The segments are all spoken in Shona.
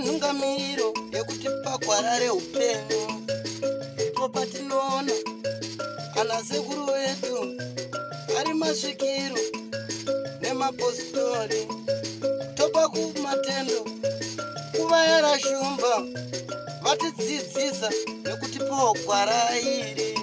Nungamiro yekuti pagwarare upenyu ndipo patinoona ana sekuru vedu ari masvikiro nemapositori topa kumatendo kuvayara shumba vatidzidzisa nekutipawo gwara iri.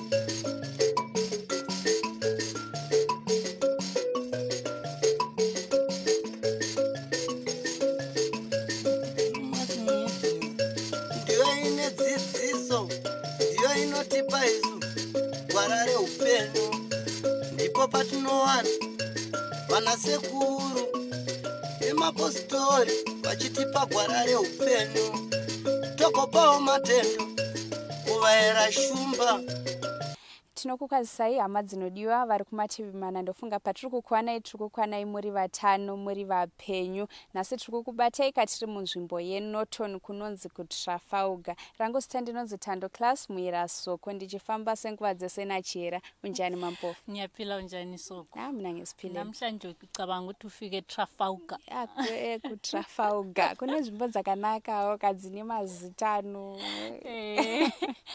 Inotipa isu gwara reupenyu ndipo patinowana vana sekuru nemapositori vachitipa gwara reupenyu togopawo matendo kuvayera shumba. Tinokukazisai hama dzinodiwa vari kumativi mana. Ndofunga patiri kukwanai muri vatano muri vapenyu. Nhasi tiri kukubatai katiri munzvimbo yeNorton kunonzi kuTrafalgar. Rangu zita ndinonzi Tando Class Muirasoko, ndichifamba senguva dzese nachiyera. Unjani mampofu? Nyapila unjani soko? Mnangesipile. Namhlanje kucabanga ukuthi ufike Trafalgar. kuTrafalgar. Kune nzvimbo dzakanakawo kadzine mazitano.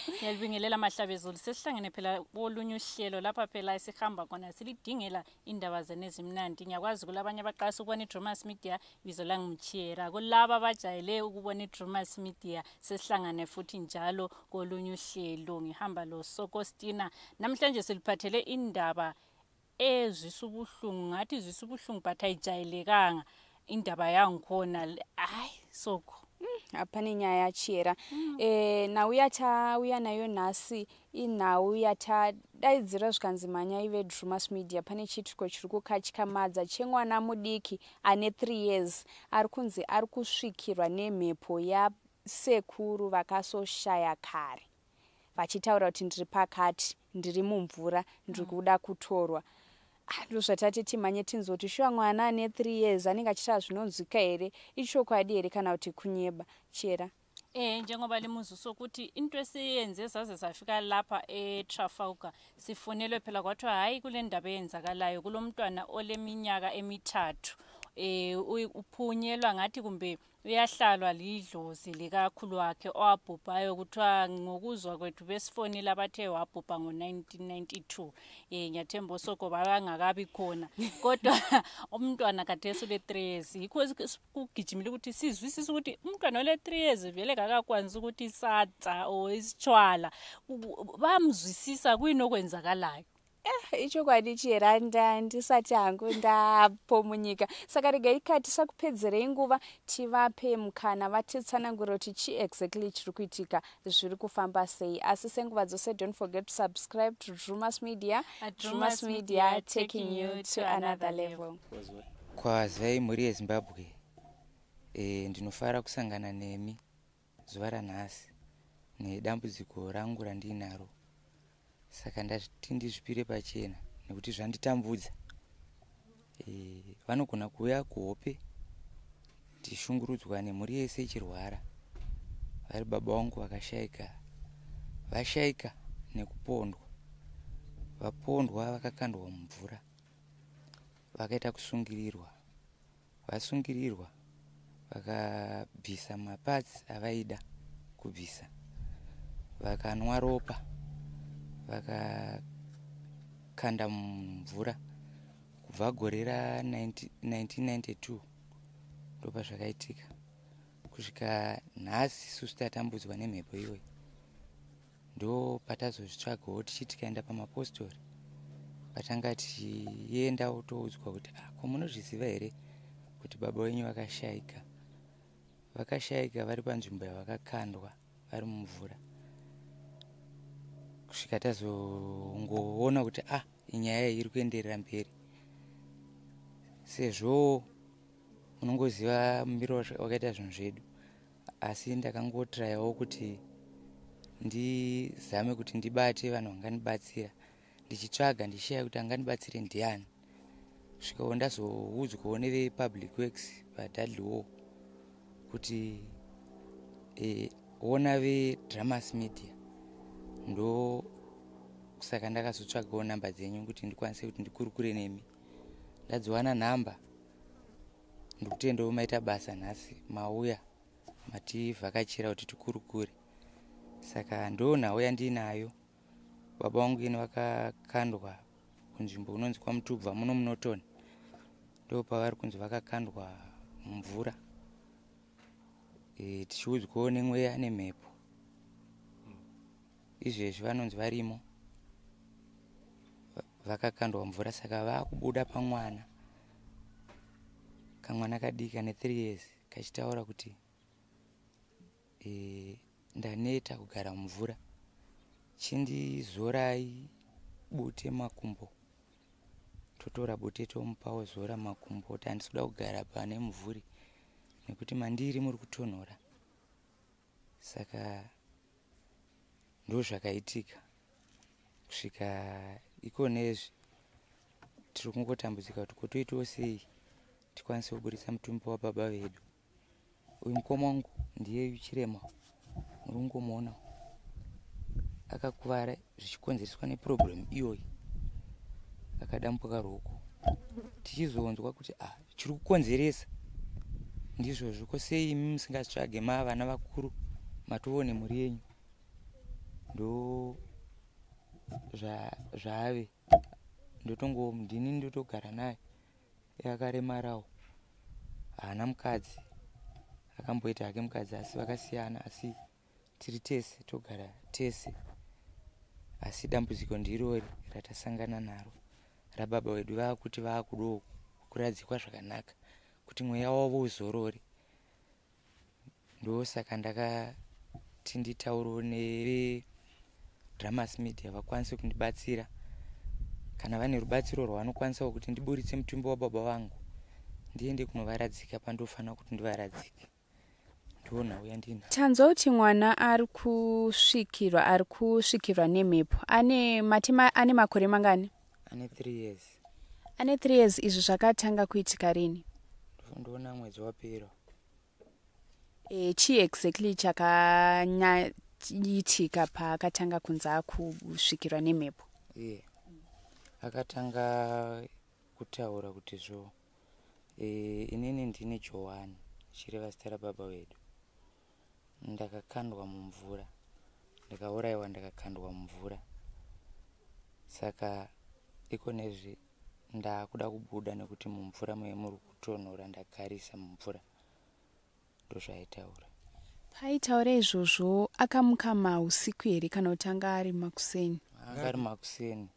Ngiyalibingelela mahlabezulu. Sesihlangene phela olunye uhlelo lapha phela esihamba khona silidingela indaba zenezimnandi. Ngiyakwazi kulabanye abaqasa ukubona iDrewmas Media bizo langumchiyera. Kulaba abajayele ukubona iDrewmas Media sesihlangane futhi njalo kolunye uhlelo. Ngihamba lo Sokostina. Namhlanje siliphathele indaba ezisubuhlungu, ngathi zisubuhlungu but ayijayelekanga indaba yangikhona. Hayi soko apani nyaya yachiyera. Nauya nayo nhasi inhau yatadaidzira zvikanzimanya ive Drewmas Media. Pane chituko chiri kukatyamadza chemwana mudiki ane 3 years ari kunzi ari kusvikirwa nemhepo yasekuru vakasoshaya kare, vachitaura kuti ndiri pakati, ndiri mumvura, ndiri kuda kutorwa. Ndozvatati timanye tinzoti shuwa mwana ane 3 years anenge achita zvinonzwika here, ichokwadi here kana kuti kunyeba chera? Njengoba limuzi sokuthi into esiyenze saze safika lapha eTrafalgar sifonelwe phela kwathiwa hayi kule ndaba eyenzakalayo kulomntwana oleminyaka emithathu uphunyelwa ngathi kumbe uyahlalwa lidlozi likakhulu wakhe owabhubhayo. Kuthiwa ngokuzwa kwethu besifonile abathe wabhubha ngo-1992. Ngiyathemba osoko bangakabi khona kodwa umntwana kathesi ule 3 years. Yikho kugijimile ukuthi sizwisise ukuthi umntwana ole 3 years vele kakakwanisi ukuthi isatsa o isitshwala. Bamzwisisa kuyini okwenzakalayo? Ichokwadi chiyera ndisati hangu ndapo munyika. Saka regai kati sakupedzerei nguva tivape mukana vatitsanangura kuti chi exactly chiri kuitika, zviri kufamba sei. Asi senguva dzose, don't forget to subscribe to Drewmas Media. Drewmas Media taking you to another level. Kwazai muri yeZimbabwe. Ndinofara kusangana nemi zuva ranhasi nedambudziko rangu randinaro. Saka ndati ndizvipire pachena nekuti zvanditambudza. Vanogona kuuya kuhope tishungurudzwa nemhuri yese ichirwara. Vari baba vangu vakashayika, vashayika nekupondwa. Vapondwa vakakandwa mumvura, vakaita kusungirirwa. Vasungirirwa vakabvisa mapatsi avaida kubvisa, vakanwa ropa, vakakanda mumvura. Kubva gore ra1992 ndopa zvakaitika. Kusvika nhasi isusu tatambudzwa nemhepo iyoyi. Ndo patazozvitsvagawo tichitikaenda pamapositori patanga tichiendawo toudzwa kuti ko munozviziva here kuti baba wenyu vakashayika. Vakashayika vari panzvimbo yavakakandwa vari mumvura. Kusvika tazongoona kuti inyaya iri kuenderera mberi. Sezvo munongoziva mumbiro wakaita zvinhu zvedu, asi ndakangotrayawo kuti ndizame kuti ndibate vanhu vangandibatsira. Ndichitsvaga ndichishaya kuti angandibatsire ndiani. Kusvikawo ndazoudzwawo nevepublic works vaDadliwo kuti ona veDrewmas Media ndo Saka ndakazotsvagawo namba dzenyu kuti ndikwanise kuti ndikurukure nemi. Ndadziwana namba ndikutendawo maita basa nhasi mauya mativhakachira kuti tikurukure. Saka ndonhau yandinayo. Baba vangu ine vakakandwa kunzvimbo unonzi kwaMutubva muno munotoni. Ndo pavari kunzi vakakandwa mumvura. Tichiudzwawo nemweya nemhepo. Izvezvi vanonzi varimo vakakandwa mvura. Saka vakubuda pamwana, kamwana kadiki kane 3 years, kachitaura kuti ndaneta kugara mumvura, chindizorai bute makumbo. Totora bute tomupawo zora makumbo kuti handisi kugara pane mvuri nekuti mandiri muri kutonhora. Saka ndo zvakaitika kusvika ikonezvi tiri kungotambudzika kuti kotoitawo sei tikwanise kuburitsa mutumbi wababa vedu. Uyu mukoma wangu ndiye chirema muri kungomuona, akakuvara zvichikonzereswa neproblemu iyoyi, akadambuka ruoko. Tichizonzwa kuti chiri kukonzeresa ndizvozvo, ko sei imi musingatsvage vana vakuru matoone mhuri yenyu. Ndo zvaave ndini ndotogara naye, akaremarawo, haana mukadzi, akamboita hake mukadzi asi vakasiyana, asi tiri tese togara tese. Asi dambudziko ndirori ratasangana naro rababa wedu, vakuti vakudo kuradzikwa zvakanaka kuti mweya wavo uzorore. Ndo saka ndakati nditaurawo neDrewmas media vakwanise kundibatsira kana vane rubatsiro rwavanokwanisa kuti ndiburitse mutumbi wababa vangu ndiende kunovaradzika pandofanira kuti ndivaradzike. Ndonhau yandina. Tanzwa kuti mwana ari kusvikirwa nemhepo. Ane makore mangani? Ane 3 years. Ane 3 years. Izvi zvakatanga kuitika rini? Ndoona mwedzi wapera. Chi exactly chakanyaitika paakatanga kunzi akusvikirwa nemhepo? Akatanga kutaura kuti zvo inini ndini Johani, chireva zita rababa wedu, ndakakandwa mumvura, ndakaurayiwa ndakakandwa mumvura. Saka ikonezvi ndakuda kubuda nekuti mumvura muri kutonhora, ndagarisa mumvura. Ndozvaitaura. Paitaura izvozvo akamuka mausiku here kana kuti anga ari makuseni? Anga ari makuseni,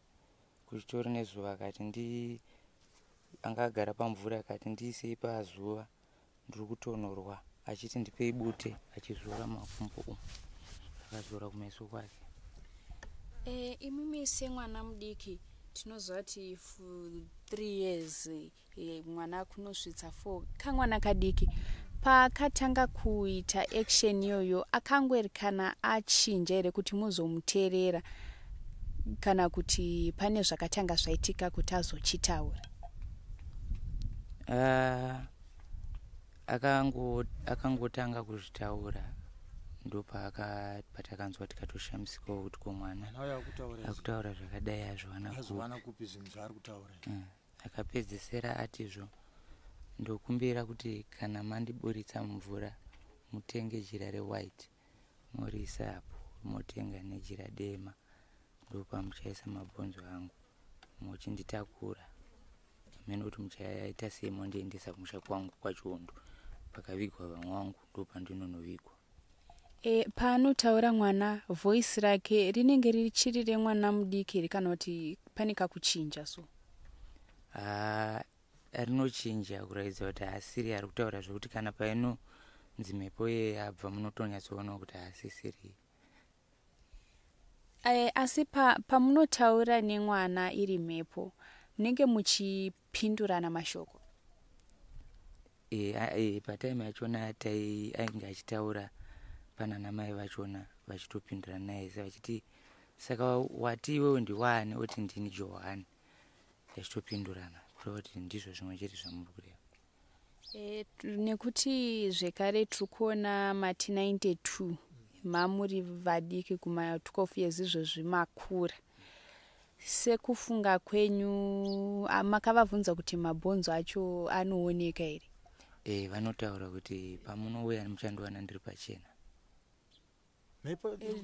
kuchitori nezuva akati angagara pamvura akati ndiisei pazuva ndiri kutonhorwa, achiti ndipei bute, achizora makumbo, akazora kumeso kwake. Imimi semwana mudiki tinoziva kuti 3 years mwana kunosvitsa 4, kamwana kadiki. Paakatanga kuita action yoyo akangweri kana achinja here kuti muzomuteerera kana kuti pane zvakatanga zvaitika kuti azochitaura? Akangotanga kuzvitaura ndopatakanzwa tikatoshamisikawo kuti komwana akutaura zvakadai azvana kupi zvinhu zvaari kutaura. Akapedzesera atizvo ndokumbira kuti kana mandiburitsa mumvura mutenge jira rewhite moriisa apo, motenga nejira dema, ndopamuchaisa mabhonzo angu mochinditakura. Mene kuti muchaita sei mondiendesa kumusha kwangu kwachondo, pakavigwa vamwe vangu ndopandinonovigwa. Paanotaura mwana voice rake rinenge richiri remwana mudiki kana kuti pane kakuchinja? So rinochinja kuratidza kuti haasiri ari kutaura zvokuti kana painonzi Mhepo yabva munotonyatsoona kuti haasisiri. Asi pamunotaura nemwana iri Mhepo munenge muchipindurana mashoko? Patime yachona ainge achitaura pana namai vachona vachitopindurana naye vachiti saka wati iwewe ndiwani, oti ndini Johani, yachitopindurana kureva kuti ndizvo zvimwe chete zvamuri kureva. Nekuti zvekare tiri kuona mati 92 mamuri vadiki kuma 12 years izvozvi makura. sekufunga kwenyu makavabvunza kuti mabhonzo acho anooneka here? Vanotaura kuti pamunouya muchandiwana ndiri pachena.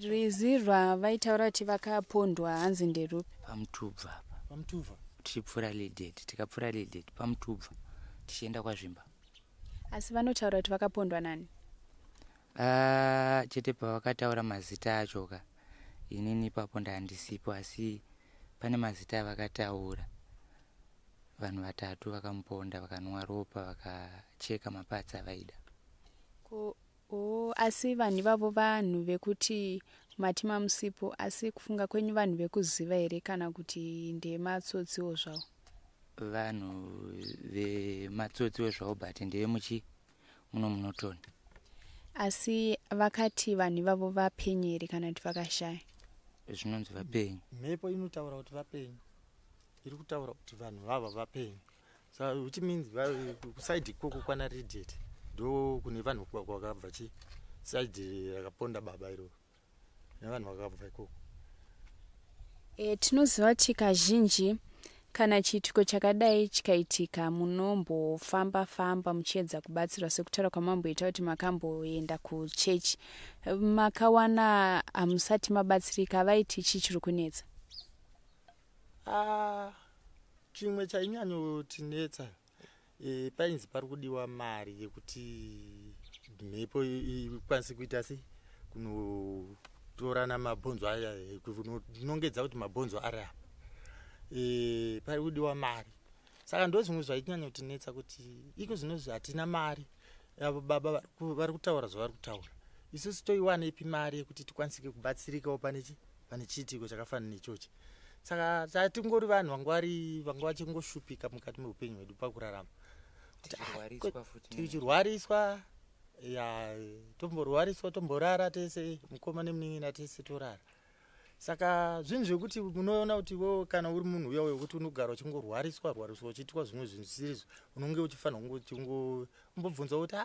Rwizi rwavaitaura kuti vakapondwa hanzi nderupi? Pamutubva. Pamutubva tichipfuura ledheti, tikapfuura ledheti pamutubva tichienda kwazvimba. Asi vanotaura kuti vakapondwa nani? Chete pavakataura mazita achoka inini ipapo ndandisipo, asi pane mazita avakataura. Vanhu 3 vakamuponda, vakanwa ropa, vakacheka mapatsa avaida. Asi vanhu ivavo vanhu vekuti matima musipo, asi kufunga kwenyu vanhu vekuziva here kana kuti ndematsotsiwo zvavo? Vanhu vematsotsiwo zvavo, but ndevemuchi muno munotoni. Asi vakati vanhu ivavo vapenye here kana kuti vakashaya? Zvinonzi vapenye. Mhepo inotaura kuti vapenye, iri kutaura kuti vanhu vava vapenye. Saka which means kusaidi ikoko kwana redhet ndo kune vanhu vakabva chi saidi rakaponda baba iro nevanhu vakabva ikoko. Tinoziva kuti kazhinji kana chiitiko chakadai chikaitika munombofamba muchiedza kubatsirwa, sekutaura kwamamboita kuti makamboenda kuchechi, makawana hamusati mabatsirika, vaiti chii chiri kunetsa? Chimwe chainyanyotinetsa painzi pari kudiwa mari yekuti mhepo ikwanise kuita sei kunotorana mabhonzo aya, kunongedza kuti mabhonzo ari apa. Pari kudiwa mari. Saka ndo zvimwe zvaitinyanyotinetsa kuti iko zvinozvi hatina mari. Avo baba vari kutaura zvavari kutaura. Isusu toiwana ipi mari yekuti tikwanise kubatsirikawo pane chiitiko chakafanana nechochi. Saka tatingori vanhu vanga vachingoshupika mukati meupenyu hwedu pakurarama. Tichirwariswa, tomborwariswa, tomborara tese, mukoma nemunin'ina tese torara. Saka zvinhu zvekuti munoona kuti wo kana uri munhu uya wekuti unogara uchingorwariswa uchiitwa zvimwe zvinhu zvisizvo, unonge uchifanira kumbobvunza kuti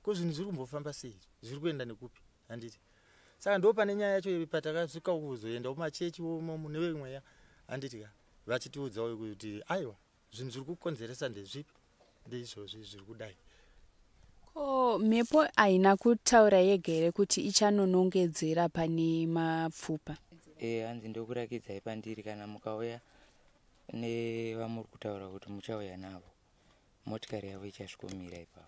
ko zvinhu zviri kumbofamba sei, zviri kuenda nekupi, handiti. Saka ndo pane nyaya yacho patakasvika kuzoenda mumachechi mune mweya, handiti vachitiudzawo kuti aiwa zvinhu zviri kukonzeresa ndezvipi, ndeizvozvi zviri kudai. Mhepo haina kutaura yega here kuti ichanonongedzera pane mapfupa? Hanzi ndokurakidzai pandiri kana mukauya nevamuri kutaura kuti muchauya navo, motikari yavo ichasvikomira ipapo.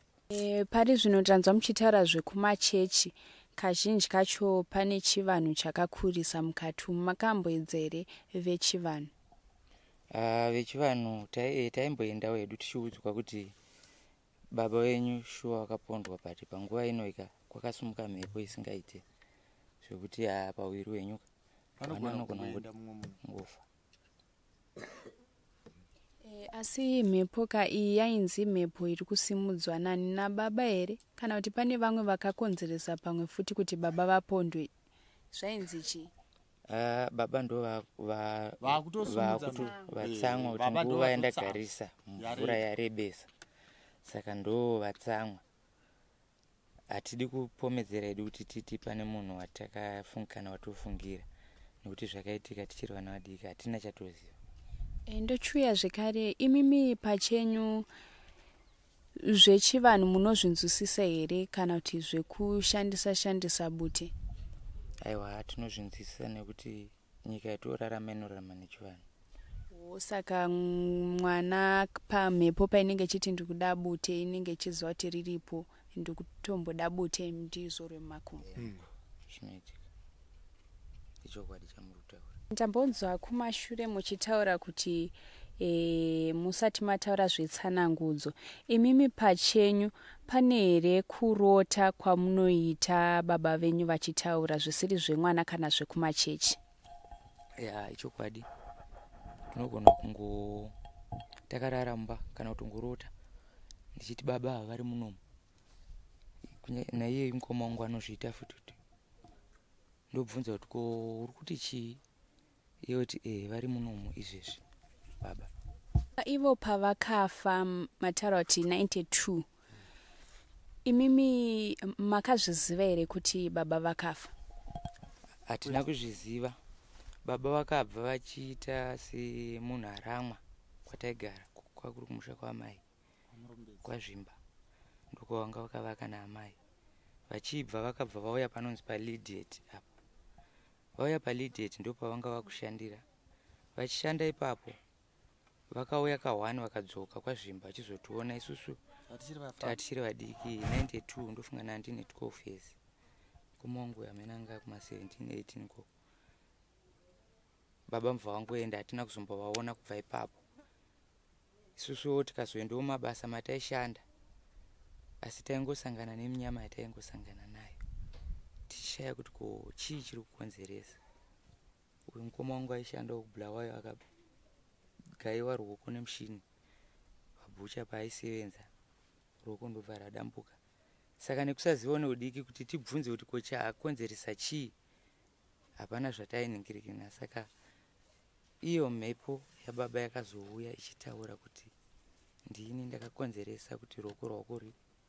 Pari zvino tanzwa muchitaura zvekumachechi, kazhinji kacho pane chivanhu chakakurisa mukati umu, makamboedza here vechivanhu? Vechivanhu taimboendawo hedu tichiudzwa kuti baba wenyu shuwa wakapondwa, pati panguva inoika kwakasumuka mhepo isingaite zvekuti pawiri wenyuka vanogona ngofa. Asi mhepo iyi yainzi mhepo iri kusimudzwa nani, nababa here kana kuti pane vamwe vakakonzeresa pamwe futi kuti baba vapondwe? Zvainzi chii? Baba ndo vatsamwa kuti nguva yandagarisa mvura yarebesa, saka ndo vatsamwa. Hatidi kupomedzera hedu kuti titi pane munhu watakafungana watofungira, nekuti zvakaitika tichiri vana vadiki hatina chatoziva. Ndochuya zvekare, imimi pachenyu zvechivanhu munozvinzwisisa here kana kuti zvekushandisa bute? Aiwa, tinozvinzwisisa nekuti nyika yatorarama inorarama nechivanhu. Saka mwana pamhepo painenge chiti ndikuda bute inenge chiziva kuti riripo, ndikutomboda bute ndizo remakumbo. Zvinoitika ichokwadi chamurutaura. Ndambonzwa kumashure muchitaura kuti musati mataura zvetsanangudzo, imimi pachenyu pane here kurota kwamunoita baba venyu vachitaura zvisiri zvemwana kana zvekumachechi? Ichokwadi. Tinogona kungo takarara mumba kana kuti ngorota ndichiti baba vari munomu, naiye mukoma wangu anozviita futi kuti ndobvunza kuti ko uri kuti chii, iye kuti vari munomu izvezvi baba. Ivo pavakafa mataura kuti 92, imimi makazviziva here kuti baba vakafa? Hatina kuzviziva, baba vakabva vachiita semunhu aramwa kwataigara kwakuri kumusha kwamai kwazvimba ndokwavanga vakavaka naamai. Vachibva vakabva vauya panonzi palidiet apo. Vauya palidiet ndopavanga vakushandira. Vachishanda ipapo vakauya ka1 vakadzoka kwazvimba vachizotiona isusu tatichiri vadiki 92 ndofunga 1912 years kumongo yamenanga kuma 1718 ko. Baba mva wangoenda hatina kuzombovaona kubva ipapo. Isusuwo tikazoendawo mabasa mataishanda asi taingosangana neminyama yataingosangana nayo tichishaya kuti ko chii chiri kukonzeresa. Uyu mukoma wangu aishanda kubulawayo akagaiwa ruoko nemushini pabhucha paaisevenza ruoko ndobva radambuka. Saka nekusaziva neudiki kuti tibvunze kuti ko chakonzeresa chii hapana zvatainingirikina. Saka iyo mhepo yababa yakazouya ichitaura kuti ndini ndakakonzeresa kuti ruoko rwako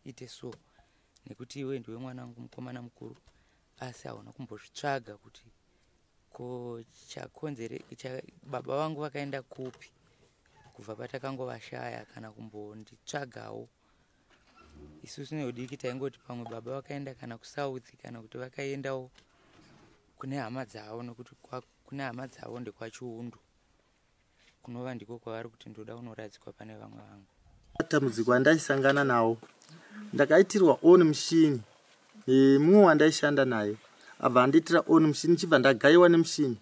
riite so nekuti iwe ndiwe mwana wangu mukomana mukuru asi hauna kumbozvitsvaga kuti ko baba vangu vakaenda kupi kubva patakangovashaya kana kumbonditsvagawo. Isusu neudiki taingoti pamwe baba vakaenda kana kusouth kana kuti vakaendawo kune hama dzavo nekuti kune hama dzavo ndekwachiundu kunova ndiko kwavari kuti ndoda unoradzikwa pane vamwe vangu. Matambudziko andaisangana nawo ndakaitirwa own mushini mumwe wandaishanda naye abva andiitira own mushini chibva ndagaiwa nemushini.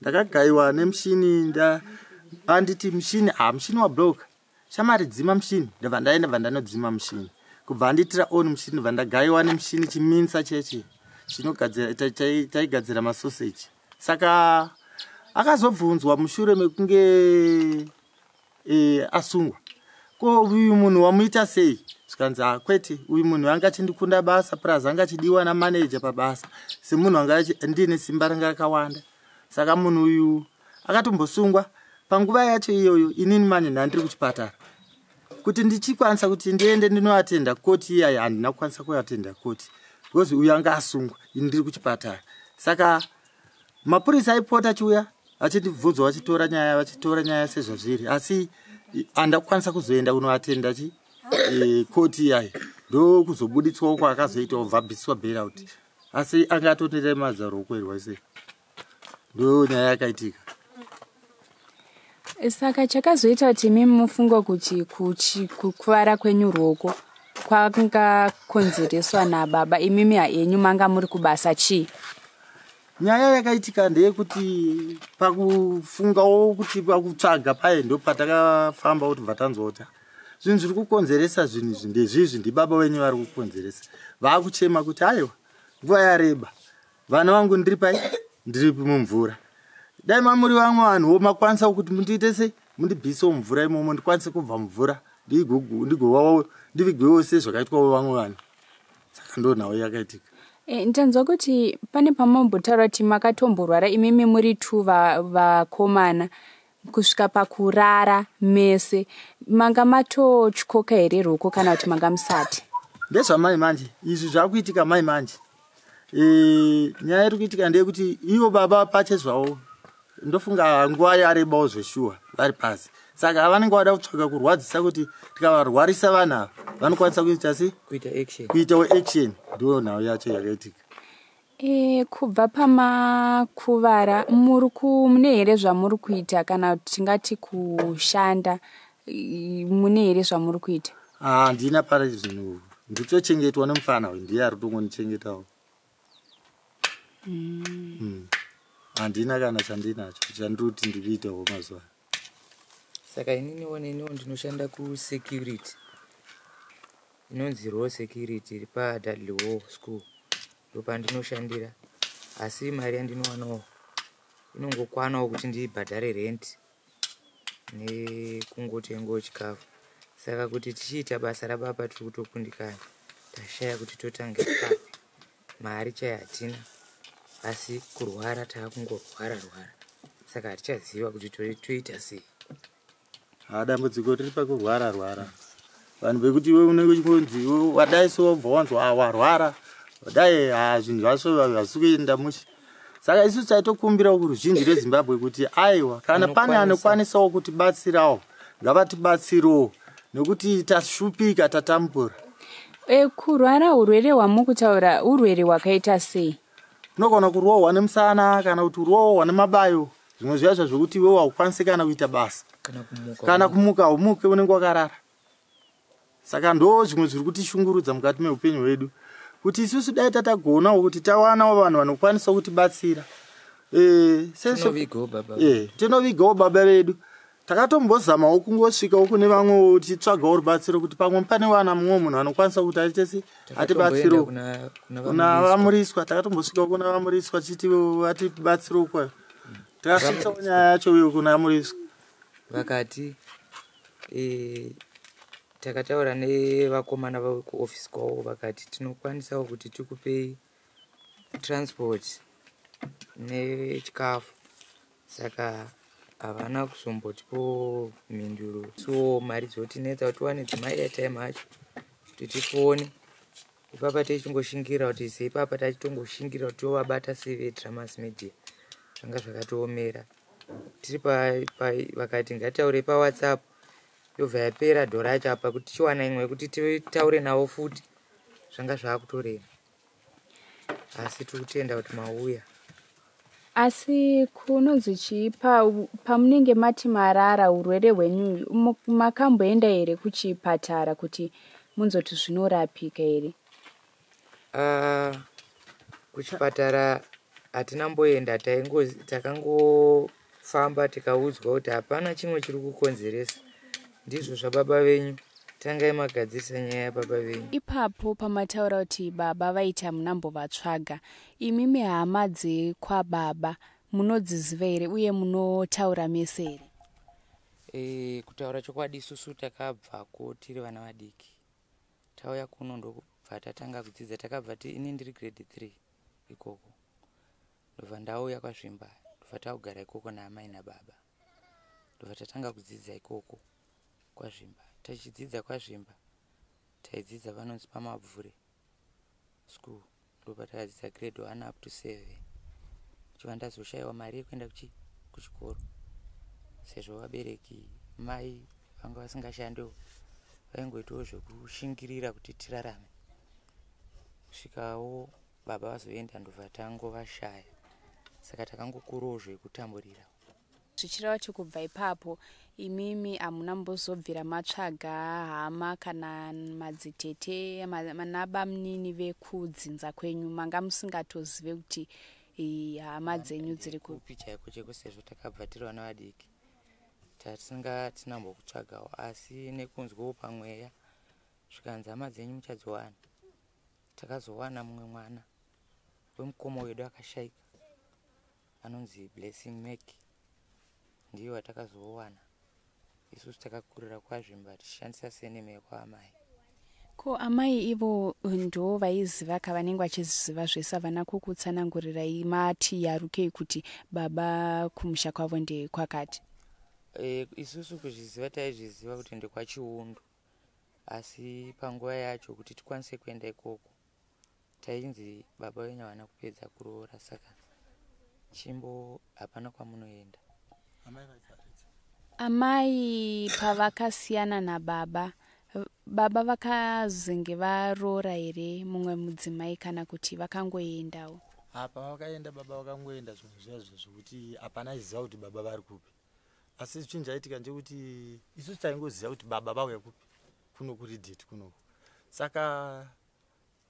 Ndakagaiwa nemushini anditi mushini mushini wabloka shamari dzima mushini ndabva ndaenda ndanodzima mushini kubva andiitira own mushini bva ndagaiwa nemushini chiminsa chechi taigadzira masoseji. Saka akazobvunzwa mushure mekunge asungwa ko uyu munhu wamuita sei zvikanzi kwete uyu munhu anga chindikunda basa plus anga chidiwa namanager pabasa semunhu anga ndine simba ranga rakawanda. Saka munhu uyu akatombosungwa panguva yacho iyoyo. Inini manje ndandiri kuchipatara kuti ndichikwanisa kuti ndiende ndinoatenda koti iyai handina kukwanisa kuatenda koti because uyu anga asungwa ini ndiri kuchipatara. Saka mapurisa aipota achiuya achindibvunzwa vachitora nyaya sezvazviri asi anda kukwanisa kuzoenda kunoatenda koti iyai ndo kuzobuditswawo kwaakazoitawo bvabviswa bailout asi anga atotorera mazaro okwerwa sei ndo nyaya yakaitika. Saka chakazoita kuti mimi mufungo kuti kukuvara kwenyu ruoko kwakangakonzereswa nababa imimi haenyu manga muri kubasa chii? Nyaya yakaitika ndeyekuti pakufungawo kuti pakutsvaga paye ndo patakafamba kuti vatanzota zvinhu zviri kukonzeresa zvinhu izvi ndezvizvi ndibaba wenyu vari kukonzeresa. Vaakuchema kuti aiwa nguva yareba vana vangu ndiri pai ndiri mumvura dai mamuri vamwe vanhuwo makwanisa kuti mundiite sei mundibvisewo mvura imomo ndikwanise kubva mvura ndigovawo ndivigwewo sezvakaitwawo vamwe vanhu. Saka ndo nhau yakaitika. Ntanzwa kuti pane pamambotaura kuti makatomborwara imimi muri 2 vakomana kusvika pakurara mese manga matotyoka here ruoko kana kuti manga musati? Ndezvamai manje izvi zvakuitika mai manje. Nyaya iri kuitika ndeyekuti ivo baba pachezvawo ndofunga nguva yarebawo zveshuwa vari pasi. Saka havanenge vada kutsvaga kurwadzisa kuti tikavarwarisa vanhu ava vanokwanisa kuita sei kuitawo action. Ndo nhau yacho yakaitika. Kubva pamakuvara mune here zvamuri kuita kana kuti tingati kushanda mune here zvamuri kuita? Handina pari zvinhu nditochengetwa nemufana ndiye ari kutongonichengetawo. Handina kana chandinacho chandiri kuti ndikuitawo mazuva. Saka ininiwo ndinoshanda kusecurity inonzi raw security iri paDadley School ndopandinoshandira asi mari yandinowanawo inongokwanawo kuti ndibhadhare rent nekungotengawo chikafu. Saka kuti tichiita basa rababa tiri kutokundikana tashaya kuti totange papi mari chaiyo hatina asi kurwara taakungorwara. Saka hatichaziva kuti toita sei. Dambudziko riri pakurwara vanhu vekuti iwe unenge uchinzi wadai so wabva wanzwa warwara wadai zvinhu zvacho hazvisi kuenda mushe. Saka isusu taitokumbirawo kuruzhinji rweZimbabwe kuti aiwa kana pane anokwanisawo kutibatsirawo ngavatibatsirewo nekuti tashupika tatambura. Kurwara urwere hwamukutaura urwere hwakaita sei? Unogona kurwawa nemusana kana kuti urwawa nemabayo, zvimwe zviya zvokuti wewe haukwanisi kana kuita basa kana kumuka umuke unenge wakarara. Saka ndo zvimwe zviri kutishungurudza mukati meupenyu hwedu kuti isusu dai tatagonawo kuti tawanawo vanhu vanokwanisa kutibatsira. Tinovigawo baba vedu. Takatombozamawo kungosvikawo kune vamwewo tichitsvagawo rubatsiro kuti pamwe pane wana mumwe munhu anokwanisa kuti aitese atibatsirewo kuna vamuriswa. Takatombosvikawo kuna vamuriswa chiti atibatsirewo kwayo. Takasvitsawo nyaya yacho uyo kuna vamuriswa. Vakati takataura nevakomana vakuofisi kwavo vakati tinokwanisawo kuti tikupei transport nechikafu. Saka havana kuzombotipo mhinduro. So mari dzotinetsa kuti tiwane dzima-airtime acho kuti tifone. Ipapa tichingoshingira kuti seipapa tachitongoshingira kuti tovabata seveDrewmas media. Zvanga zvakatoomera. Tiri vakati ngataure paWhatsApp. Yobva yapera dhora racho apa kuti tiwana imwe kuti titaure navo futi. Zvanga zvaakutorera. Asi tiri kutenda kuti mauya. Asi kunonzi chipa pamunenge mati marara urwere hwenyu makamboenda here kuchipatara kuti munzoti zvinorapika here? Kuchipatara hatina mboenda, takangofamba tikaudzwa kuti hapana chimwe chiri kukonzeresa. Ndizvo zvababa venyu. Tangai magadzirisa nyaya yababa venyu. Ipapo pamataura kuti baba vaita munambovatsvaga, imimi hama dzekwababa munodziziva here uye munotaura mese here? Kutaura chokwadi isusu takabvako tiri vana vadiki. Tauya kuno ndobva tatanga kudzidza. Takabva ini ndiri grade 3 ikoko. Ndobva ndauya kwazvimba. Ndobva taugara ikoko naamai nababa. Ndobva tatanga kudzidza ikoko kwazvimba. Tachidzidza kwazvimba taidzidza vanonzi paMUMVURA school. Ndobva takadzidza grade 1 up to 7. Chiva ndazoshayiwa mari yekuenda kuchikoro sezvo vabereki mai vanga vasingashandiwo, vaingoitawo zvekushingirira kuti tirarame. Kusvikawo baba vazoenda ndobva tangovashaya. Saka takangokurawo zvekutamburira. Zvichireva kuti kubva ipapo imimi hamuna mbozobvira matsvaga hama kana madzitete manabamunini vekudzinza kwenyu, manga musingatozive kuti hama dzenyu dziri kupi chaiko cheko sezvo takabva tiri vana vadiki. Tatinga tinambokutsvagawo asi nekunzwawo pamweya zvikanzi hama dzenyu muchadziwana. Takazowana mumwe mwana wemukomo wedu akashaika anonzi Blessing Meki. Ndiyo watakazowana. Isusu takakurira kwazvimba tichishandisa seneme yekwaamai. Ko amai ivo ndo vaiziva kavanenge vachiziva zvese havana kukutsanangurirai mati yarukei kuti baba kumusha kwavo ndekwakati? Isusu kuzviziva taizviziva kuti ndekwaChiundu. Asi panguva yacho kuti tikwanise kuenda ikoko tainzi baba wenyu havana kupedza kuroora, saka chimbo hapana kwamunoenda. Amai pavakasiyana nababa, baba vakazenge varoora here mumwe mudzimai kana kuti vakangoendawo? Apa vakaenda baba vakangoenda zvimwe zviya zvokuti hapana aiziva kuti baba vari kupi. Asi chinhu chaitika ndechekuti isusu taingoziva kuti baba vauya kupi, kuno kuRidheti kuno. Saka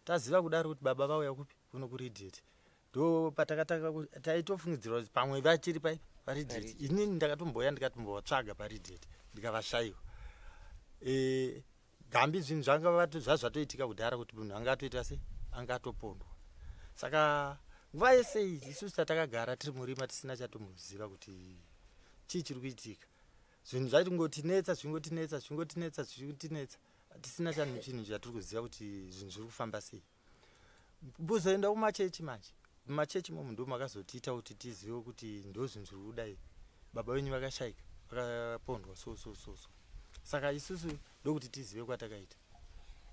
taziva kudaro kuti baba vauya kupi, kuno kuRidheti. Ndo patakataka taitofungidzira kuti pamwe vachiri paipi paRidheti. Inini ndakatomboya ndikatombovatsvaga paRidheti ndikavashayiwa. Gambi zvinhu zvanga zvatoitika kudhara kuti munhu anga atoita sei, anga atopondwa. Saka nguva yese iyi isusu tatakagara tiri murima tisina chatomboziva kuti chii chiri kuitika. Zvinhu zvaitingotinetsa tisina chinhu chatiri kuziva kuti zvinhu zviri kufamba sei. Kuzoenda kumachechi manje. Mumachechi momu ndo makazotiita kuti tizive kuti ndo zvinhu zviri kudai. Baba wenyu vakashayika, vakapondwa so. Saka isusu ndokuti tizive kwatakaita.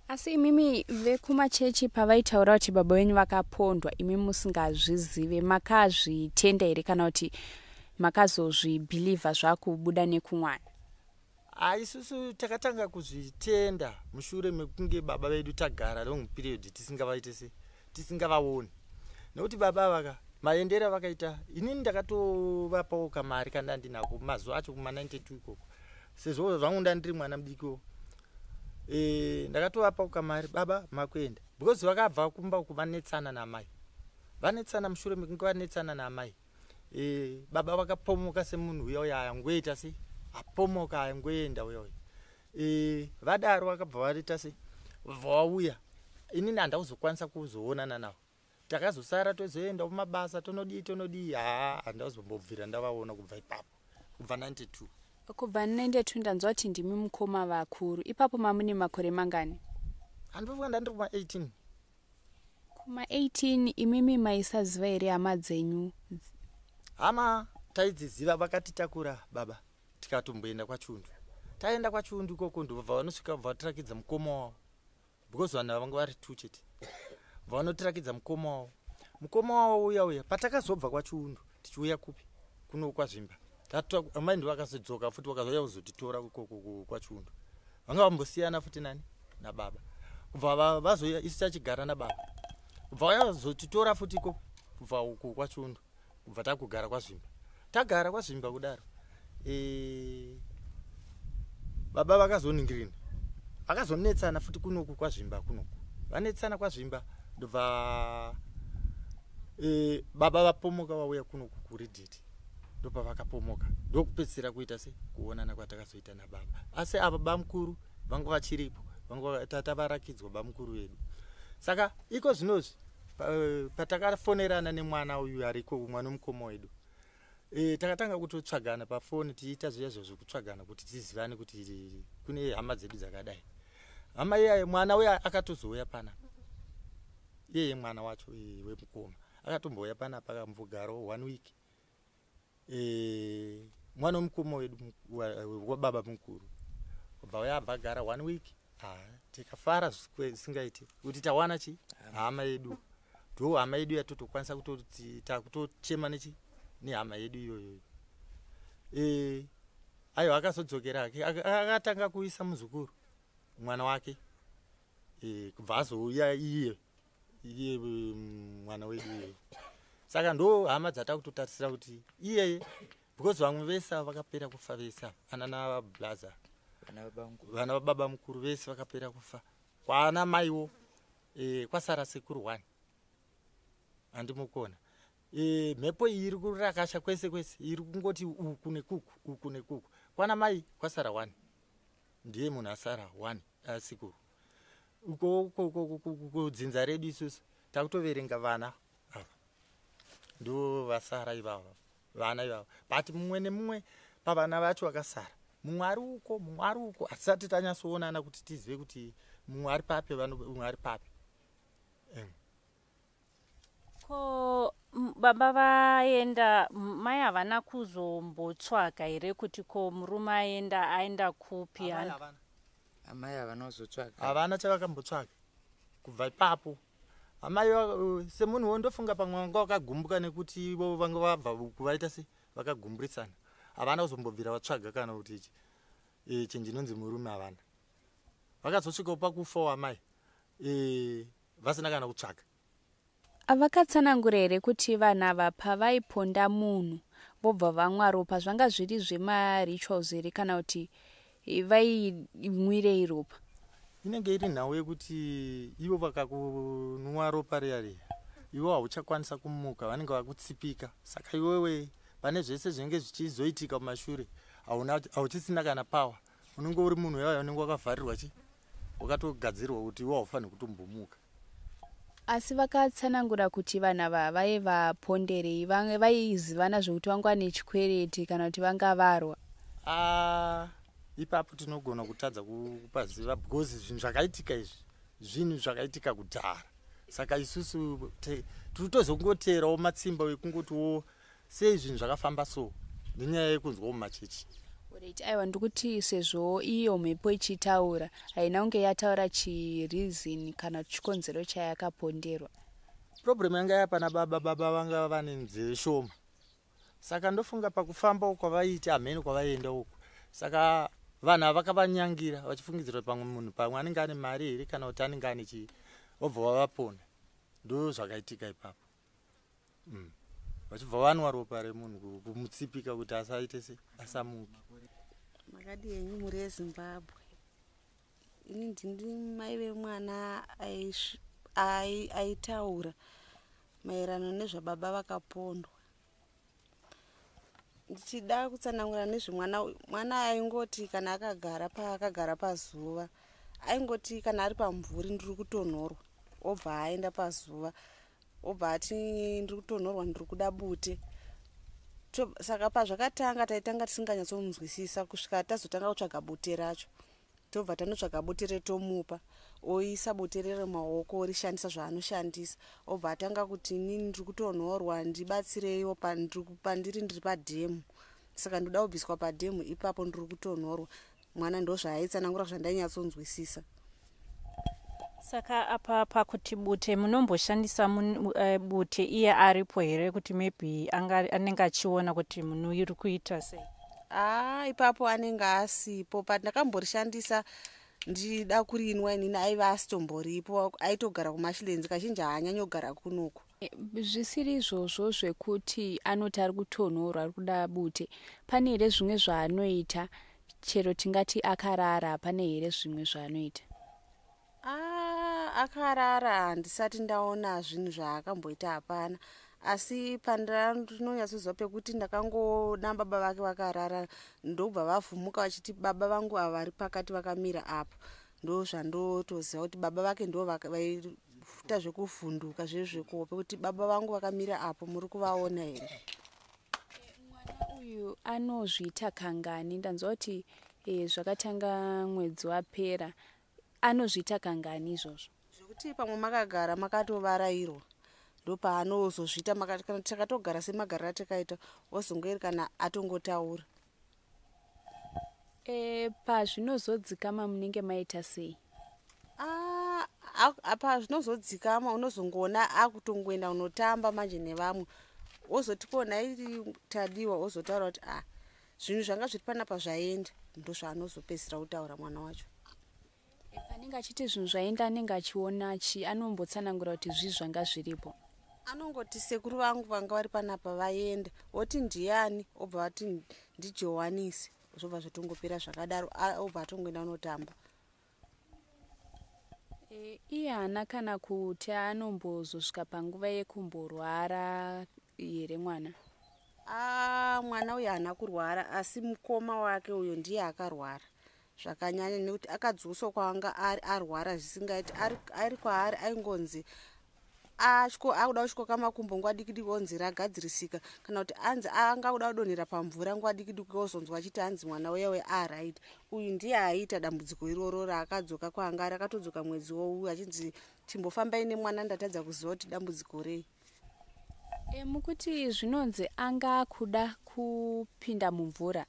Asi imimi vekumachechi pavaitaura kuti baba wenyu vakapondwa, imi musingazvizive, makazvitenda here kana kuti makazozvibhilivha zvakubuda nekumwana? Isusu takatanga kuzvitenda mushure mekunge baba vedu tagara long period tisingavaoni. Nekuti baba vaka maendera vakaita, inini ndakatovapawo kamari kana ndinako mazuva acho kuma 92 ikoko. Sezvo zvangu ndandiri mwana mudiki, ndakatovapawo kamari, baba makuenda. Because vakabva kumba kuvanetsana namai. Vanetsana mushure mekunge vanetsana namai. Baba vakapomoka semunhu uya angoita se apomoka angoenda uya. Vadaro vakabva varita se vauya. Inini handazokwanisa kuzoonana navo. Takazosara tozoenda kumabasa tonodi handazombobvira ndavaona kubva ipapo kubva 92. Kubva 92 ndanzwa kuti ndimi mukoma vakuru. Ipapo mamune makore mangani? Handofika ndandiri kuma 18. Kuma 18 imimi maisaziva here hama dzenyu? Hama taidziziva, vakatitakura baba tikatomboenda kwaChundu. Taenda kwaChundu ikoko ndobva vanosvika vatirakidza mukoma wavo. Because vanhu vanga vari 2 chete. Vanotirakidza mukoma wavo. Mukoma wavo uya patakazobva kwaChundu tichiuya kupi kuno kwaZvimba. Amai ndo vakazodzoka futi vakazouya kuzotitora kwaChundu. Vanga vambosiyana futi nani nababa. Kubva vazoya isu tachigara nababa. Kubva vazotitora futi ikoko kubva uko kwaChundu. Kubva takugara kwaZvimba. Tagara kwaZvimba kudaro. Baba vakazoningirina. Vakazonetsana futi kunoku kwaZvimba kunoku. Vanetsana kwaZvimba ndobva baba vapomoka vauya kunoku kuRedit. Ndopa vakapomoka. Ndokupedzisira kuita se kuonana kwatakazoita nababa. Asi ava bamukuru vanga vachiripo. Vanga tatavarakidzwa bamukuru vedu. Saka iko zvinozvi patakafonerana nemwana uyu ariko mwana mukoma wedu. Takatanga kutotsvagana pafoni tiita zviya zvekutsvagana kuti tizivane kuti kune hama dzedu dzakadai. Hama iyaye mwana uya akatozouya pana. Yeye mwana wacho wemukoma akatombouya pana pakamvugaro 1 week. Mwana mukoma wedu wababa mukuru. Kubva uya abagara 1 week. Tikafara singaiti kuti tawana chi hama yedu. Ndo hama yedu yatotokwanisa kutochema nechi ni hama yedu iyoyo. Ayo akazodzokera akatanga kuisa muzukuru mwana wake. Kubva azouya iye mwana wedu iye. Saka ndo hama dzatakutotarisira kuti iye because vamwe vese vakapera kufa vese anana blaza vana baba mukuru vese vakapera kufa. Kwana maiwo kwasara sekuru 1. Andimukona. Mhepo iri kurakasha kwese iri kungoti uku nekuku. Kwana mai kwasara 1. Ndiye munhu asara 1 asikuru. Uko dzinza redu isusu takutoverenga vana ndo vasara ivavo vana ivavo. But mumwe nemumwe pavana vacho vakasara mumwe ari uko asati tanyatsoonana kuti tizive kuti mumwe ari papi mumwe ari papi. Ko baba vaenda mai havana kuzombotsvaga here kuti ko murume aenda kupi? Amai havana kuzotsvaga. Havana chavakatombotsvaga kubva ipapo. Amai semunhu wondofunga pamwe vanga vakagumbuka nekuti ivo vanga vabva kuvaita se vakagumburisana. Havana kuzombobvira vatsvaga kana kuti chinjinonzi murume havana. Vakazosvikawo pakufa amai vasina kana kutsvaga. Avakatsanangura here kuti vanhu ava pavaiponda munhu vobva vamwa ropa zvanga zviri zvemarituals here kana kuti vaimwirei ropa? Inenge iri nhau yekuti ivo vakakunwa ropa riya ivo hauchakwanisa kumuka, vanenge vakutsipika. Saka iwewe pane zvese zvinenge zvichizoitika kumashure hauchisina kana pawa. Unenge uri munhu yaya unenge wakavharirwa wakatogadzirwa kuti iwe haufaniri kutombomuka. Asi vakatsanangura kuti vanhu ava vaivaponderei, vamwe vaizivana zvokuti vanga nechikwereti kana kuti vanga varwa? Ipapo tinogona kutadza kupaziva because zvinhu zvakaitika izvi zvinhu zvakaitika kudhara. Saka isusu totozongoterawo matsimba ekungotiwo sei zvinhu zvakafamba so nenyaya yekunzwawo mumachechi. aiwa ndikuti sezvo iyo mhepo ichitaura haina kunge yataura chirizini kana chikonzero chayakaponderwa. Problem yanga yapana baba vanga vane nzeve shoma, saka ndofunga pakufamba uko kwavaiti amheni kwavaenda uko, saka vanhu avakavanyangira vachifungidzira pamwe munhu pamwe anenge ane mari here kana kuti anenge ane chii, vobva vavapona. Ndo zvakaitika ipapo. Vachibva vanwa ropa remunhu kumutsipika kuti asaite se asamuke. Makadi yenyu muri eZimbabwe. Ini ndindi mai vemwana aitaura maererano nezvababa vakapondwa. Ndichida kutsanangura nezvemwana aingoti kana akagara pazuva, aingoti kana ari pamvuri ndiri kutonhorwa, obva aenda pazuva, obva ati ndiri kutonhorwa ndiri kuda bute. Saka pazvakatanga taitanga tisinganyatsomuzwisisa kusvika tazotanga kutsvaga bute racho. Tobva tanotsvaga bute retomupa, oisa bute rere maoko orishandisa zvaanoshandisa, obva atanga kuti inini ndiri kutonhorwa ndibatsireiwo ndiri padhemu. Saka ndoda kubviswa padhemu ipapo ndiri kutonhorwa. Mwana ndozvaaitsanangura zvandainyatsokunzwisisa. Saka apa pakuti bute munomboshandisa bute iye aripo here kuti maybe anenge achiona kuti munhu iri kuita sei? Ipapo anenge asipo. Pandakamborishandisa ndida kurinwa inini aiva asitomboripo, aitogara kumashilenzi, kazhinji haanyanyogara kunoku. Zvisiri izvozvo zvekuti anoti ari kutonhorwa ari kuda bute, pane here zvimwe zvaanoita chero tingati akarara, pane here zvimwe zvaanoita? Akarara handisati ndaona zvinhu zvaakamboita, hapana. Asi pandinonyatsozwa pekuti ndakangoona baba vake vakarara, ndobva vavhumuka vachiti baba vangu ava vari pakati vakamira apo. Ndo zvandotoziva kuti baba vake ndo vaiita zvekuvhunduka zvezvekuwo, pekuti baba vangu vakamira apo, muri kuvaona here? Mwana uyu anozviita kangani? Ndanzwa kuti zvakatanga mwedzi wapera. Anozviita kangani izvozvo? Zvekuti pamwe makagara makatovarairwa, ndo paanozozviita. Kana takatogara semagariro atakaita, wozongoiri kana atongotaura. Pazvinozodzikama munenge maita sei? Pazvinozodzikama unozongoona akutongoenda unotamba manje nevamwe, wozoti kona iri tadiwa, wozotaura kuti zvinhu zvanga zviri panapa zvaenda. Ndo zvaanozopedzisira kutaura mwana wacho. Panenge achiti zvinhu zvaenda anenge achiona anombotsanangura kuti zvanga zviripo. Anongoti sekuru vangu vanga vari panapa vaenda, oti ndiani, obva vati ndiJohanisi, zvobva zvatongopera zvakadaro, obva atongoenda unotamba. Iye haana kana kuti anombozosvika panguva yekumborwara here mwana? Mwana uyu haana kurwara, asi mukoma wake uyo ndiye akarwara zvakanyanya, nekuti akadzoswa kwanga arwara zvisingaiti. Ari kwaari aingonzi akuda kutyoka makumbo nguva diki diki onzi ragadzirisika, kana kuti anzi anga kuda kudonhera pamvura nguva diki diki ozonzwa achiti anzi mwana wewe araita. Uyu ndiye aiita dambudziko iroro raakadzoka kwanga rakatodzoka mwedzi wouyu achinzi chimbofambai nemwana, ndatadza kuziva kuti dambudziko rei. Mukuti zvinonzi anga kuda kupinda mumvura.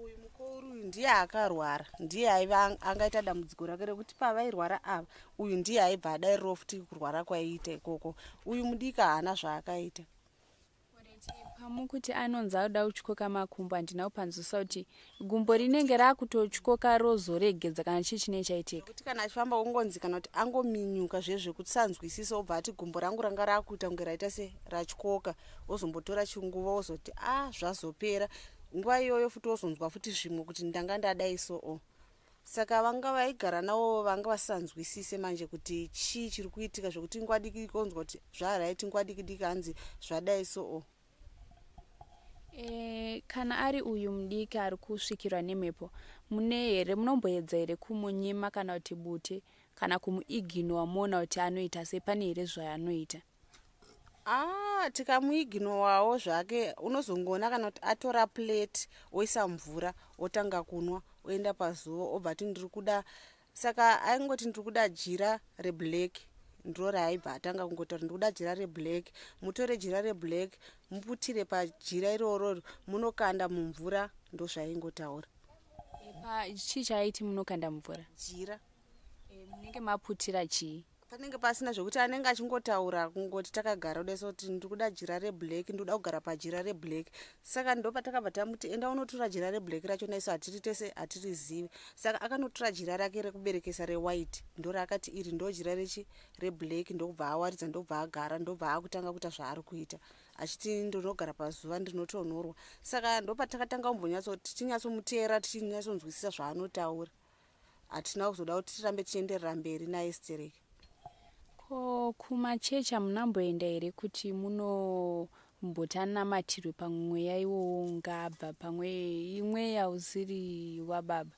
Uyu mukuru uyu ndiye akarwara, ndiye aiva angaita dambudziko rake rekuti pavairwara ava, uyu ndiye aibva adairiro futi kurwara kwaiita ikoko. Uyu mudika haana zvaakaita. Pamukuti anonzi auda kutyoka makumbo, handina kupanzwisa kuti gumbo rinenge raakutotyoka rozoregedza kana chii chinenge chaitika. Kuti kana achifamba ungonzi kana kuti angominyuka zvezvekuti sanzwisisa, obva ati gumbo rangu ranga raakuita kunge raita se ratyoka, ozombotora chinguva ozoti zvazopera. Nguva iyoyo futi wozonzwa futi zvimwe kuti ndanga ndadaiso. Saka vanga vaigara navo vanga vasanzwisise manje kuti chii chiri kuitika, zvekuti nguva diki diki onzwa kuti zvaraiti, nguva diki diki hanzi zvadaiso. Kana ari uyu mudiki ari kusvikirwa nemhepo, mune here munomboedza here kumunyima kana kuti bute kana kumuiginowa muona kuti anoita sei? Pane here zvaanoita? Tikamuiginowawo zvake unozongoona kana kuti atora plate oisa mvura otanga kunwa, oenda pazuva, obva ati ndiri kuda. Saka aingoti ndiri kuda jira reblack, ndiro raaibva atanga kungotaura ndiri kuda jira reblack. Mutore jira reblack muputire pajira iroro munokanda mumvura, ndo zvaingotaura. chii chaiti munokanda mvura? Jira. Munenge maputira chii? Panenge pasina zvokuti anenge achingotaura kungoti takagara kudai kuti ndikuda jira reblack, ndoda kugara pajira reblack. Saka ndo patakabva tamuti enda unotora jira reblack rachona isu hatiri tese hatirizivi. Saka akanotora jira rake rekuberekesa rewhite, ndora akati iri ndo jira reblack, ndobva awaridza, ndobva agara, ndobva akutanga kuita zvaari kuita achiti ndinogara pazuva ndinotonhorwa. Saka ndo patakatanga kumbonyatsoti tichinyatsomuteera tichinyatsonzwisisa zvaanotaura. Hatina kuzoda kuti tirambe tichienderera mberi naye stereki. Kumachechi hamunamboenda here kuti munombotanamatiro pamwe yaiwo ngabva pamwe imweya usiri wababa?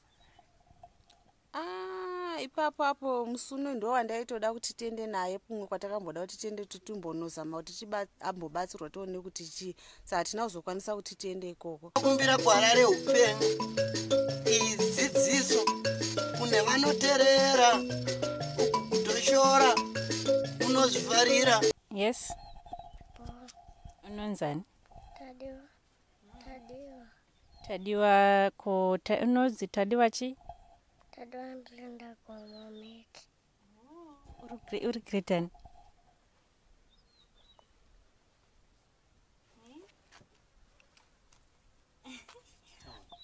Ipapo apo musuno ndo wandaitoda kuti tiende naye kumwe kwatakamboda kuti tiende titumbonozama kuti ambobatsirwa tione kuti chii. Saka hatina kuzokwanisa kuti tiende ikoko. Kumbira gwara reupenyu idzidziso kune vanoteerera kutoshora unozvivharira. Yes. Unonzani? Tadiwa ko unozi tadiwa chi? Tadiwa ndinda kwa mameki. Uri Gretan.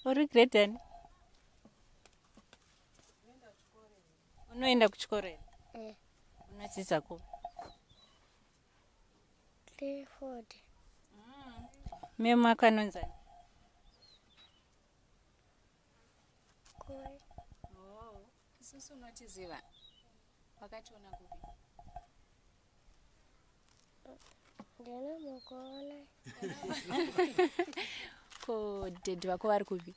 Uri Gretan. Unoenda kuchikora? Unodzidza ko? 340. Mema kanonzani? Koi. Isusu unotiziva? Wakationa kupi? Ndina mukuona. Ko dedhi wako vari kupi?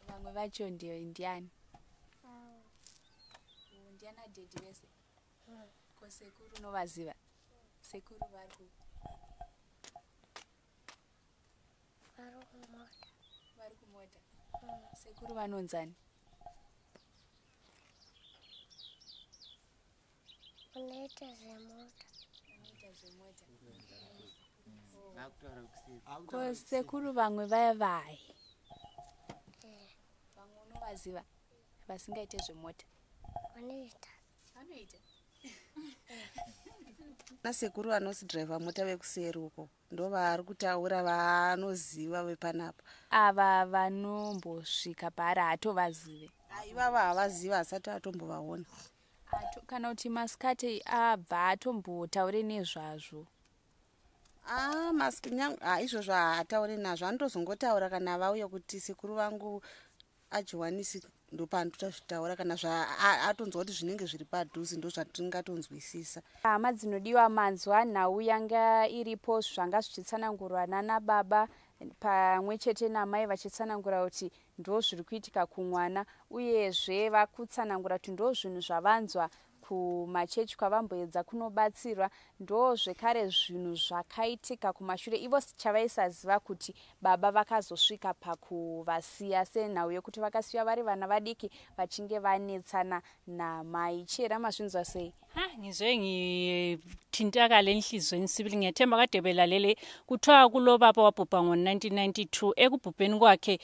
Vamwe vacho ndiani? Ndiana dedhi vese? Ko sekuru unovaziva? Sekuru vari kupi? Vari kumota. Sekuru vanonzani? Unoita zvemota. Ko sekuru vamwe vaya vai? Vamwe unovaziva? Vasingaite zvemota? Vanoita. Nasekuru vanosidhiraivha mota vekuseri uko ndo vari kutaura vanoziva vepanapa. Ava vanombosvika paari hatovazive? Ivava havaziva asati atombovaona. Kana kuti masikati abva atombotaure nezvazvo? Izvozvo haataure nazvo, anotozongotaura kana vauya kuti sekuru vangu ajohanisi ndo panotozvitaura kana atonzwa kuti zvinenge zviri padhuze ndo zvatingatonzwisisa. Hama dzinodiwa, manzwa nhau yanga iripo zvanga zvichitsanangurwa nababa pamwe chete namai vachitsanangura kuti ndo zviri kuitika kumwana, uyezve vakutsanangura kuti ndo zvinhu zvavanzwa kumachechi kwavamboedza kunobatsirwa, ndo zvekare zvinhu zvakaitika kumashure ivo chavaisaziva kuti baba vakazosvika pakuvasiya, senhau yekuti vakasiya vari vana vadiki vachinge vanetsana namai. Chera mazvinzwa sei? Ngizwe ngithintaka lenhlizweni sibili, ngiyathemba kade belalele kuthiwa kulobaba wabhubha ngo-1992. Ekubhubheni kwakhe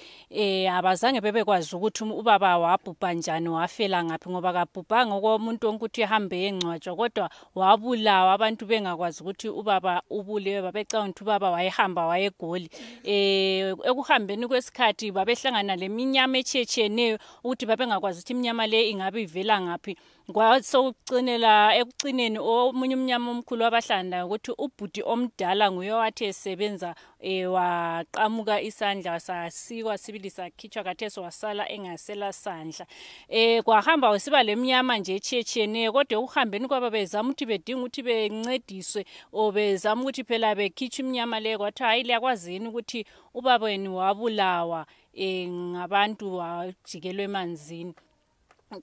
abazange bebekwazi ukuthi ubaba wabhubha njani, wafela ngaphi, ngoba kabhubhanga komuntu wonke ukuthi ehambe engcwatshwa, kodwa wabulawa abantu bengakwazi ukuthi ubaba ubulewe, babecanga ukuthi ubaba wayehamba wayegoli. Ekuhambeni kwesikhathi babehlangana leminyama etshiyetshiyeneyo ukuthi babengakwazi ukuthi iminyama le ingabe ivela ngaphi. Ekucineni omunye umnyama omkhulu wabahlanda ukuthi ubhudi omdala nguye wathi esebenza waqamuka isandla sasikwa sibili sakhitshwa kathesi wasala engasela sandla. Kwahamba wesiba leminyama nje etshiyetshiyeneyo, kodwa ukuhambeni kwabo bezama ukuthi bedinga ukuthi bencediswe bezama ukuthi phela bekhitsha iminyama leyo, kwathi hayi liyakwazi yini ukuthi ubaba wenu wabulawa ngabantu wajikelwe emanzini.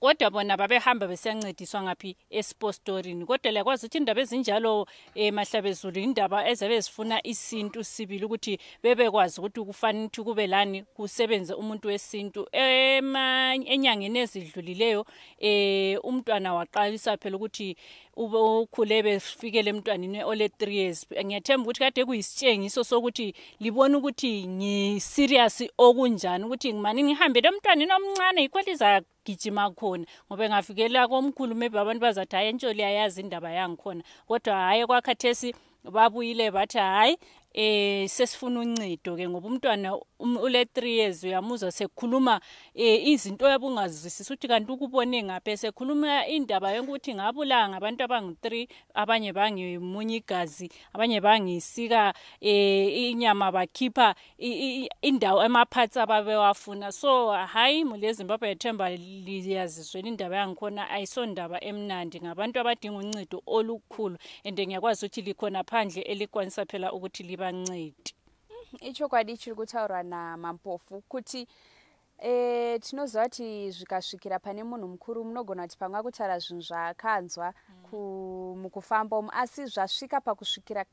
kodwa bona babehamba besiyancediswa ngaphi esipostorini. Kodwa liyakwazi ukuthi indaba ezinjalo Mahlabezulu indaba ezabe zifuna isintu sibili ukuthi bebekwazi ukuthi kufanele ukuthi kube lani kusebenze umuntu wesintu. Enyangeni ezidlulileyo umntwana waqalisa phela ukuthi ukhule befikele emntwaneni ole 3 years. Ngiyathemba ukuthi kade kuyisitshengiso sokuthi libona ukuthi ngiserious okunjani ukuthi ngimani ngihambe lomntwaneni omncane ikwaliza gijima khona ngoba engafikela komkhulu maybe abantu bazathi hayi entsholi ayazi indaba yangikhona, kodwa hayi kwakhathesi babuyile bathi hayi sesifuna uncedo ke ngoba umntwana ule 3 years uyamuzwa sekhuluma izinto yabungazwisisa ukuthi kanti ukubone ngaphe sekhuluma indaba yokuthi ngabula ngabantu abangu3 abanye bangimunye igazi abanye bangisika inyama bakhipha indawo emaphatsi ababewafuna. So hayi mule Zimbabwe ethemba liyaziswe indaba yangikhona ayisondaba emnandi ngabantu abadinga uncedo olukhulu and ngiyakwazi ukuthi likhona phandle elikwanisa phela ukuthi libancede. Ichokwadi chiri kutaurwa naMampofu kuti tinoziva kuti zvikasvikira pane munhu mukuru munogona kuti pamwe akutaura zvinhu zvaakanzwa mukufamba umu, asi zvasvika pakusvikira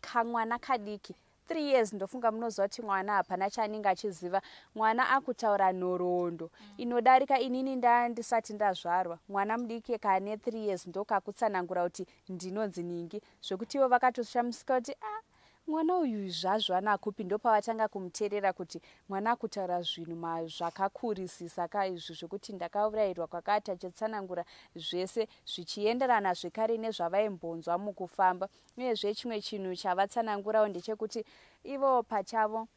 kamwana kadiki 3 years ndofunga munoziva kuti mwana hapana chaanenge achiziva. Mwana akutaura nhoroondo inodarika inini ndisati ndazvarwa. Mwana mudiki kane 3 years ndokakutsanangura kuti ndinonzi ningi, zvekuti ivo vakatoshamisika kuti mwana uyu zvazvo anakupi. Ndopavatanga kumuteerera kuti mwana akutaura zvinhu zvakakurisisa kaizvo zvekuti ndakaurayirwa kwakati achitsanangura zvese zvichienderana zvekare nezvavaimbonzwa mukufamba. Uyezve chimwe chinhu chavatsanangurawo ndechekuti ivo pachavo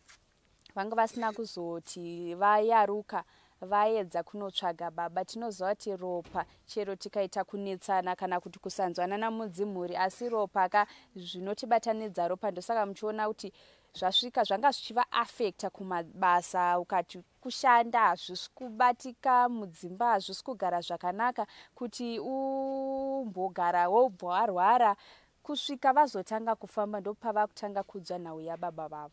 vanga vasina kuzoti vayaruka vaedza kunotsvaga baba. Tinoziva kuti ropa chero tikaita kunetsana kana kuti kusanzwana namudzimhuri, asi ropa zvinotibatanidza ropa. Ndosaka muchiona kuti zvasvika zvanga zvichiva affecta kumabasa, ukati kushanda hazvisi kubatika mudzimba, hazvisi kugara zvakanaka, kuti umbogara wobva warwara kusvika vazotanga kufamba ndopava kutanga kudzwa nhau yababa vavo.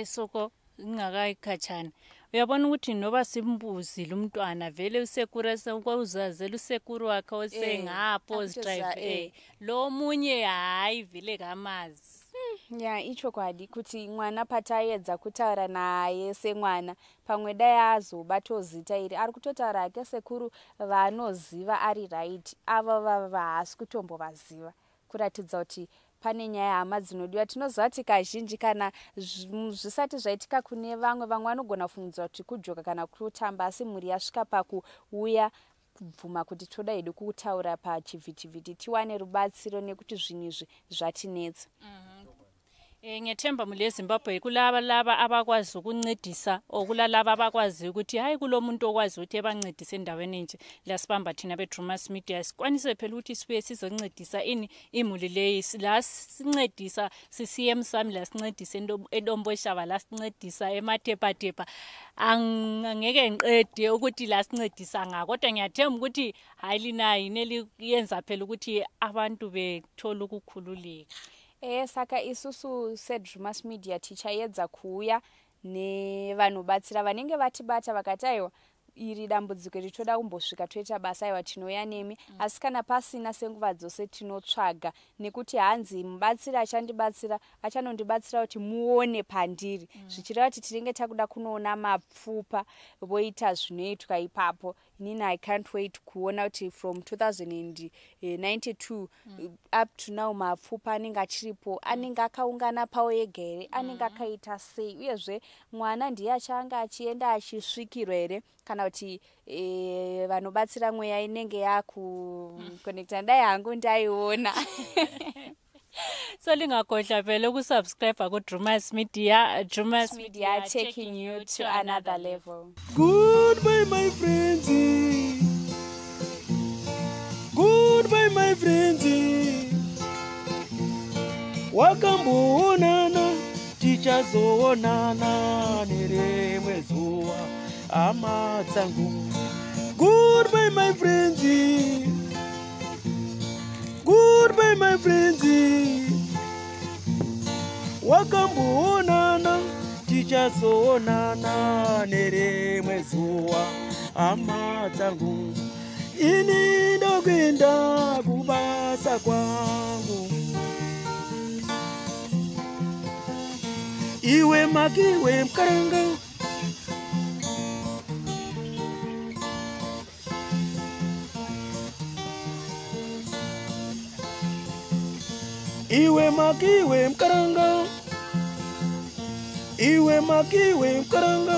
Soko ngakaikachana uyabona ukuthi noba simbuzile umntwana vele usekura sekwazazela usekuru wakhe osengapho drive lo munye hayi vele kamazi. Ya ichokwadi kuti mwana pataedza kutaura naye semwana pamwe dai azobatozita iri ari kutotaura ake sekuru vanoziva ari right, ava haasi kutombovaziva, kuratidza kuti pane nyaya hama dzinodiwa. Tinoziva kuti kazhinji kana zvisati zvaitika kune vamwe vanogona kufungidzwa kuti kujoka kana kutamba, asi mhuri yasvika pakuuya kubvuma kuti toda hedu kutaura pachivhitivhiti tiwane rubatsiro nekuti zvinhu izvi zvatinetsa. Ngiyathemba mule Zimbabwe kulaba abakwazi ukuncedisa okulalaba abakwazi ukuthi hayi kulomuntu okwazi ukuthi ebancedise endaweni enje. Lasibamba thina beDrewmas Media sikwanise phela ukuthi sibuye sizoncedisa imuli leyi, la sincedisa CCM sami, la sincedisa eDombo Shaba, la sincedisa emaTepa. Angeke ngiqede ukuthi la sincedisa ngako, kodwa ngiyathemba ukuthi hayi lina yini liyenza phela ukuthi abantu bethola ukukhululeka. Saka isusu seDrewmas Media tichaedza kuuya nevanobatsira vanenge vatibata vakati aiwa iri dambudziko ritoda kumbosvika toita basa aiwa tinouya nemi, asi kana pasina senguva dzose tinotsvaga, nekuti hanzi mubatsira achandibatsira achanondibatsira kuti muone pandiri, zvichireva kuti tinenge takuda kunoona mapfupa voita zvinoitwa ipapo. Nini I can't wait kuona kuti from 2092 up to now mapfupa anenge achiripo, anenge akaungana pawo ega here, anenge akaita sei, uyezve mwana ndiye achanga achienda achisvikirwa here kana kuti vanobatsira mweya inenge yakuconnecta. Dai hangu ndaiona. So lingakodla vele ukusubscribe kuDrewmas Media. Drewmas Media taking you to another level. Goodbye my friends. Goodbye my friends. Wakamboonana tichazoonana nerimwe zuva hama dzangu. Goodbye my friends. Goodbye my friends. Wakamboonana tichazoonana nerimwe zuwa. Hama dzangu, ini ndokuenda kubasa kwangu. Iwe makiwe mkaranga, iwe makiwe mkaranga, iwe makiwe mkaranga.